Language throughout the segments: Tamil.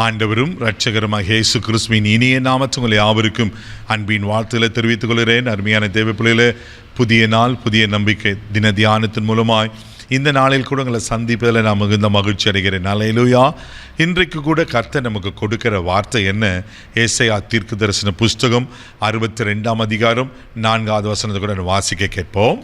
ஆண்டவரும் இரட்சகருமாக இயேசு கிறிஸ்துவின் இனிய நாமத்தில் உங்களை யாவருக்கும் அன்பின் வாழ்த்துக்களை தெரிவித்துக் கொள்கிறேன். அருமையான தேவ பிள்ளைகளே, புதிய நாள், புதிய நம்பிக்கை தின தியானத்தின் மூலமாய் இந்த நாளில் கூட உங்களை சந்திப்பதில் நான் மிகுந்த மகிழ்ச்சி அடைகிறேன். அல்லேலூயா. இன்றைக்கு கூட கர்த்தர் நமக்கு கொடுக்கிற வார்த்தை என்ன? ஏசாயா தீர்க்க தரிசன புஸ்தகம் 62ஆம் அதிகாரம் 4வது வசனத்தை கூட வாசிக்க கேட்போம்.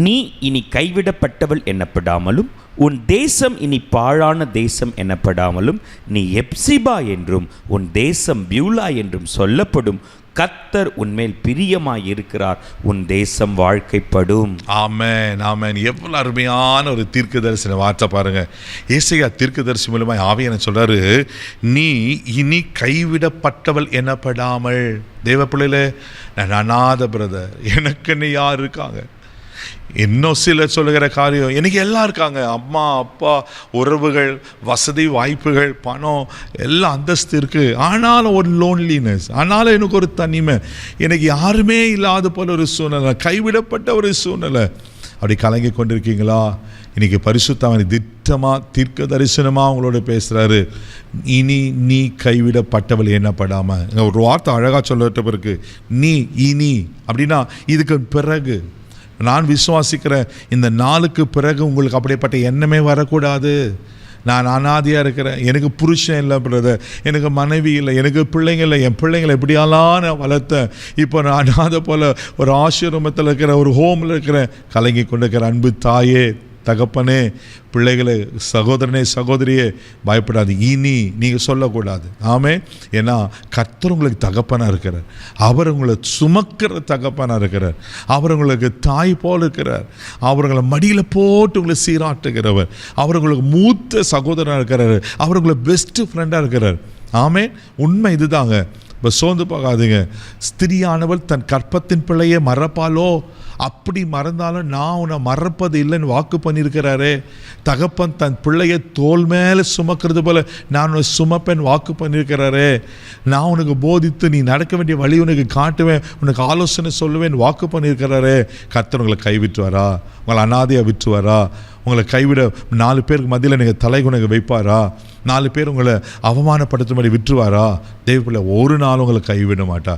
நீ இனி கைவிடப்பட்டவள் எண்ணப்படாமலும் உன் தேசம் இனி பாழான தேசம் எண்ணப்படாமலும் நீ எப்சிபா என்றும் உன் தேசம் பியூலா என்றும் சொல்லப்படும். கர்த்தர் உன்மேல் பிரியமாயிருக்கிறார், உன் தேசம் வாழ்க்கைப்படும். ஆமென், ஆமென். எவ்வளவு அருமையான ஒரு தீர்க்க தரிசன வார்த்தை பாருங்க. ஏசாயா தீர்க்க தரிசி மூலமாக ஆவியானவர் சொல்றாரு, நீ இனி கைவிடப்பட்டவள் எனப்படாமல். தேவ பிள்ளையிலே, நான் அநாத பிரதர், எனக்குன்னு யார் இருக்காங்க? இன்னும் சிலர் சொல்லுகிற காரியம், எனக்கு எல்லாம் இருக்காங்க, அம்மா அப்பா உறவுகள் வசதி வாய்ப்புகள் பணம் எல்லாம் அந்தஸ்து இருக்குது, ஆனாலும் ஒரு லோன்லினஸ், ஆனாலும் எனக்கு ஒரு தனிமை, எனக்கு யாருமே இல்லாத போல ஒரு சூழ்நிலை, கைவிடப்பட்ட ஒரு சூழ்நிலை. அப்படி கலங்கி கொண்டிருக்கீங்களா? இன்றைக்கி பரிசுத்தவன் திட்டமாக தீர்க்க தரிசனமாக அவங்களோட பேசுகிறாரு. இனி நீ கைவிடப்பட்டவள் என்னப்படாமல். ஒரு வார்த்தை அழகாக சொல்லட்ட பிறகு நீ இனி அப்படின்னா இதுக்கு பிறகு. நான் விசுவாசிக்கிறேன், இந்த நாளுக்கு பிறகு உங்களுக்கு அப்படிப்பட்ட எண்ணமே வரக்கூடாது. நான் அனாதையாக இருக்கிறேன், எனக்கு புருஷன் இல்லை பிரதர், எனக்கு மனைவி இல்லை, எனக்கு பிள்ளைங்க இல்லை, என் பிள்ளைங்களை எப்படியாலாம் நான் வளர்த்தேன், இப்போ நான் அனாதை போல் ஒரு ஆசிரமத்தில் இருக்கிற ஒரு ஹோமில் இருக்கிறேன். கலங்கி கொண்டிருக்கிற அன்பு தாயே தகப்பனே, பிள்ளைகளை சகோதரனே சகோதரியே பயப்படாது. இனி நீங்கள் சொல்லக்கூடாது. ஆமே. ஏன்னா கர்த்தர் உங்களுக்கு தகப்பனாக இருக்கிறார், அவர் உங்களை சுமக்கிற தகப்பனாக இருக்கிறார், அவர் உங்களுக்கு தாய் போல் இருக்கிறார், அவர்களை மடியில் போட்டு உங்களை சீராட்டுகிறவர், அவர் உங்களுக்கு மூத்த சகோதரனாக இருக்கிறார், அவர் உங்களை பெஸ்ட்டு ஃப்ரெண்டாக இருக்கிறார். ஆமே. உண்மை இதுதாங்க. இப்போ சோர்ந்து பார்க்காதீங்க. ஸ்திரியானவள் தன் கற்பத்தின் பிள்ளையை மறப்பாலோ? அப்படி மறந்தாலும் நான் உன்னை மறப்பது இல்லைன்னு வாக்கு பண்ணியிருக்கிறாரே. தகப்பன் தன் பிள்ளையை தோல் மேலே சுமக்கிறது போல நான் உன்னை சுமப்பேன் வாக்கு பண்ணியிருக்கிறாரே. நான் உனக்கு போதித்து நீ நடக்க வேண்டிய வழி உனக்கு காட்டுவேன், உனக்கு ஆலோசனை சொல்லுவேன் வாக்கு பண்ணியிருக்கிறாரே. கர்த்தர் உங்களை கைவிட்டுவாரா? உங்களை அனாதையாக விட்டுவாரா? உங்களை கைவிட 4 பேருக்கு மத்தியில் நீங்கள் தலைகுணங்க வைப்பாரா? 4 பேர் உங்களை அவமானப்படுத்தும்படி விட்டுருவாரா? தேவப்பிள்ளை ஒரு நாள் உங்களை கைவிட மாட்டா.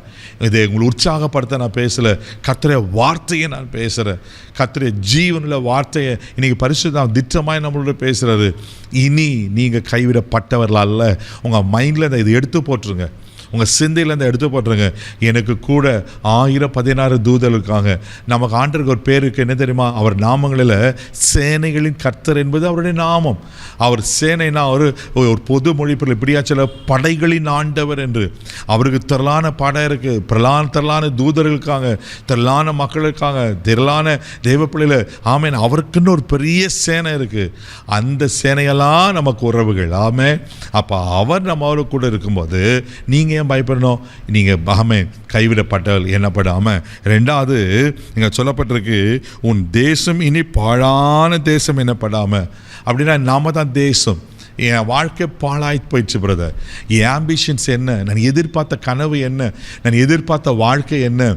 இதை உங்களை உற்சாகப்படுத்த நான் பேசலை, கர்த்தருடைய வார்த்தையை நான் பேசுகிறேன். கர்த்தருடைய ஜீவனுள்ள வார்த்தையை இன்றைக்கி பரிசுத்தம் திட்டமாய் நம்மளோட பேசுகிறாரு. இனி நீங்கள் கைவிடப்பட்டவர்கள் அல்ல. உங்கள் மைண்டில் இதை எடுத்து போட்டுருங்க, உங்கள் சிந்தையிலேருந்து எடுத்து போட்டுருங்க. எனக்கு கூட 1016 தூதர்கள் இருக்காங்க. நமக்கு ஆண்டருக்கு ஒரு பேருக்கு என்ன தெரியுமா? அவர் நாமங்களில் சேனைகளின் கர்த்தர் என்பது அவருடைய நாமம். அவர் சேனைனா ஒரு பொது மொழிப்பில் இப்படியா சில படைகளின் ஆண்டவர் என்று. அவருக்கு திரளான படை இருக்குது, திரளான தூதர்கள் இருக்காங்க, திரளான மக்கள் இருக்காங்க, திரளான தெய்வ பிள்ளைகள். ஆமேன். அவருக்குன்னு ஒரு பெரிய சேனை இருக்குது. அந்த சேனையெல்லாம் நமக்கு உறவுகள். ஆமே. அப்போ அவர் நம்ம அவருக்கு கூட இருக்கும்போது நீங்கள் ஏன் பயப்படணும்? நீங்கள் ஆமே கைவிடப்பட்டவள் என்னப்படாமல். 2வது நீங்கள் சொல்லப்பட்டிருக்கு, உன் தேசம் இனி பாழான தேசம் என்னப்படாமல். அப்படின்னா நாம தான் தேசம். என் வாழ்க்கை பாழாய்த்து போயிடுச்சு பிரதர். என் ஆம்பிஷன்ஸ் என்ன, நான் எதிர்பார்த்த கனவு என்ன, நான் எதிர்பார்த்த வாழ்க்கை என்ன,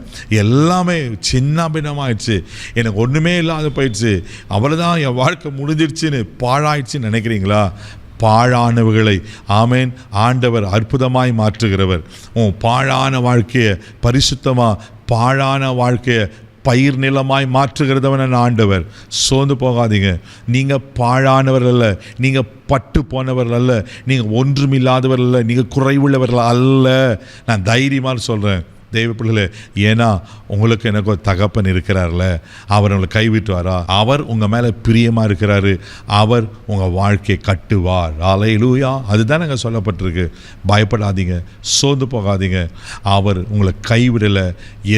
எல்லாமே சின்ன பின்னமாயிடுச்சு, எனக்கு ஒன்றுமே இல்லாத போயிடுச்சு, அவ்வளோதான் என் வாழ்க்கை முடிஞ்சிடுச்சுன்னு பாழாயிடுச்சுன்னு நினைக்கிறீங்களா? பாழானவர்களை ஆமேன் ஆண்டவர் அற்புதமாய் மாற்றுகிறவர். பாழான வாழ்க்கையை பரிசுத்தமாக, பாழான வாழ்க்கையை பயிர் நிலமாய் மாற்றுகிறதவன் ஆண்டவர். சோர்ந்து போகாதீங்க. நீங்கள் பாழானவர்கள் அல்ல, நீங்கள் பட்டு போனவர்கள் அல்ல, நீங்கள் ஒன்றுமில்லாதவர்கள் அல்ல, நீங்கள் குறைவுள்ளவர்கள் அல்ல. நான் தைரியமாக சொல்கிறேன் தெய்வ பிள்ளைகளே. ஏன்னா உங்களுக்கு எனக்கு ஒரு தகப்பன் இருக்கிறார்ல, அவர் உங்களை கைவிட்டுவாரா? அவர் உங்கள் மேலே பிரியமாக இருக்கிறாரு, அவர் உங்கள் வாழ்க்கையை கட்டுவார். அல்லேலூயா. அதுதான் நாங்கள் சொல்லப்பட்டிருக்கு. பயப்படாதீங்க, சோர்ந்து போகாதீங்க. அவர் உங்களை கைவிடலை.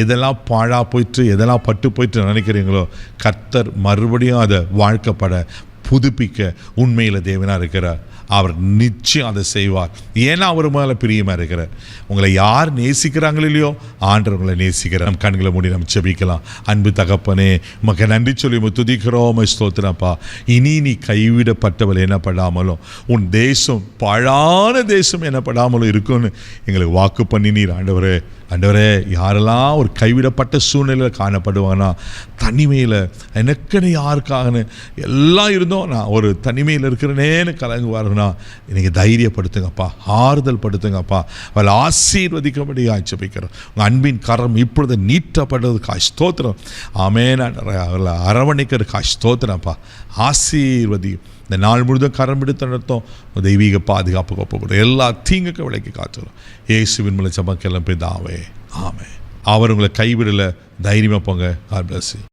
எதெல்லாம் பாழாக போயிட்டு, எதெல்லாம் பட்டு போயிட்டு நினைக்கிறீங்களோ, கர்த்தர் மறுபடியும் அதை வாழ்க்கப்பட புதுப்பிக்க உண்மையில் தேவனாக இருக்கிறார். அவர் நிச்சயம் அதை செய்வார். ஏன்னா அவர் மேலே பிரியமாக இருக்கிறார். உங்களை யார் நேசிக்கிறாங்களோ இல்லையோ, ஆண்டவர் உங்களை நேசிக்கிறார். நம் கண்களை மூடி நம்ம ஜெபிக்கலாம். அன்பு தகப்பனே, உமக்கு நன்றி சொல்லி துதிக்கிறோம், ஸ்தோத்திரப்பா. இனி நீ கைவிடப்பட்டவள் என்னப்படாமலும் உன் தேசம் பாழான தேசம் என்னப்படாமலும் இருக்கும்னு எங்களுக்கு வாக்கு பண்ணினீர் ஆண்டவரே. ஆண்டவரே, யாரெல்லாம் ஒரு கைவிடப்பட்ட சூழ்நிலையில் காணப்படுவாங்கன்னா, தனிமையில் எனக்குன்னு யாருக்காகன்னு எல்லாம் இருந்தோம், நான் ஒரு தனிமையில் இருக்கிறேனேன்னு கலங்குவாருன்னா, நீங்கள் தைரியப்படுத்துங்கப்பா, ஆறுதல் படுத்துங்கப்பா. அவள் ஆசீர்வதிக்கும்படியாக ஜெபிக்கிறோம். உங்கள் அன்பின் கரம் இப்பொழுது நீட்டப்படுறதுக்காக ஸ்தோத்திரம். ஆமென். அவளை அரவணைக்கிறதுக்காக ஸ்தோத்திரம்ப்பா. ஆசீர்வதி. இந்த நாள் முழுதும் கரம் எடுத்து நடத்தும் தெய்வீக பாதுகாப்பு ஒப்புக்கொடு. எல்லா தீங்குக்கும் விலைக்கு காத்துறோம். இயேசுவின் மூலம் ஜெபம் கேளும் பிதாவே. ஆமென். அவர் உங்களை கைவிடலை. தைரியமாக போங்க. God bless you.